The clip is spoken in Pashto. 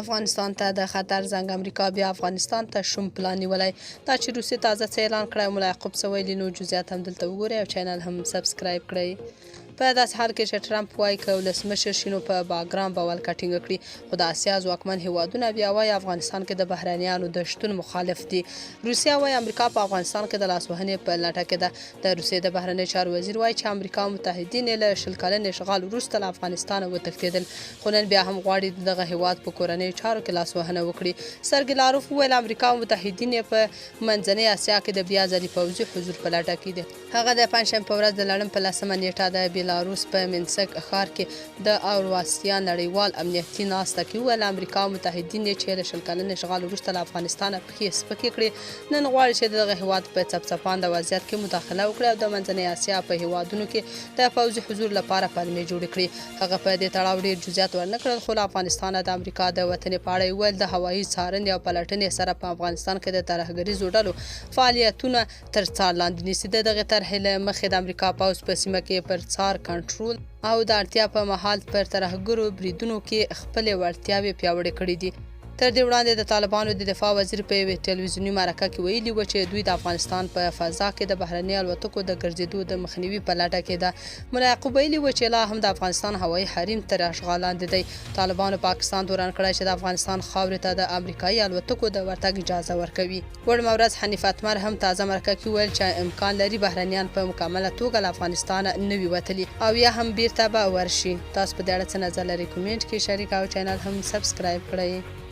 افغانستان ته د خطر زنګ امریکا بیا افغانستان ته شوم پلان نیولی دا چې روسیې تازه څه اعلان کړی ملا یعقوب څه ویلي نو جزئیات هم دلته وګورئ او چینل هم سبسکرایب کړئ په داسې حال کې چې ټرمپ وایي که ولسمشر شي نو په باګرام به ولکه ټینګه کړي خو د اسیا ځواکمن هیوادونه بیا وایي افغانستان کې د بهرنیانو د شتون مخالف دي روسیه وایي امریکا په افغانستان کې د لاسوهنې په لټه کې ده د روسیې د بهرنی چارو وزیر وایي چې امریکا متحدین یې له شل کلن اشغال وروسته له افغانستانه وتښتېدل خو نن بیا هم غواړي دغه هیواد په کورنیو چارو کې لاسوهنه وکړي سرګي لاروف وویل امریکا متحدین یې په منځنۍ اسیا کې د بیا ځلي پوځي حضور په لټه کې دي هغه د پنجشنبې په ورځ د لړم په 10مه نیټه د بیلاروس په منسک ښار کې د اورواستیا نړیوال امنیتي ناسته کې وویل امریکا متحدین یې چې له شل کلن اشغال وروسته له افغانستانه پښې سپکې کړې نن غواړي چې دغه هیواد په څپڅپانده وضعیت کې مداخله وکړي او د منځنۍ اسیا په هیوادونو کې د پوځي حضور لپاره پلمې جوړې کړي هغه په دې تړاو ډېر جزئیات ورنه کړل خو له افغانستانه د امریکا د وتنې په اړه ویل د هوایي څارنې او پلټنې سره په افغانستان کې د ترهګریزو ډلو فعالیتونه تر څار لاندې نیسي د دغې طرحې له مخې د امریکا پوځ په سیمه کې پر څار کنټرول او د اړتیا په مهال پر ترهګرو بریدونو کې خپلې وړتیاوې پیاوړې کړې دي تر دې وړاندې د طالبانو د دفاع وزیر په یوې ټلویزیوني مرکه کې ویلي و چې دوی د افغانستان په فضا کې د بهرني الوتکو د ګرځېدو د مخنیوي په لټه کې ده ملا یعقوب ویلي و چې لا هم د افغانستان هوایي حریم تر اشغال لاندې دی طالبانو پاکستان تورن کړی چې د افغانستان خاورې ته د امریکایي الوتکو د ورتګ اجازه ورکوي وړمه ورځ حنیف اتمر هم تازه مرکه کې ویل چې امکان لري بهرنیان په مکمله توګه له افغانستانه نه وي وتلي او یا هم بیرته به ورشي تاسو په دې اړه څه نظر لرئ کومنټ کې شریک او چینل هم سبسکرایب کړئ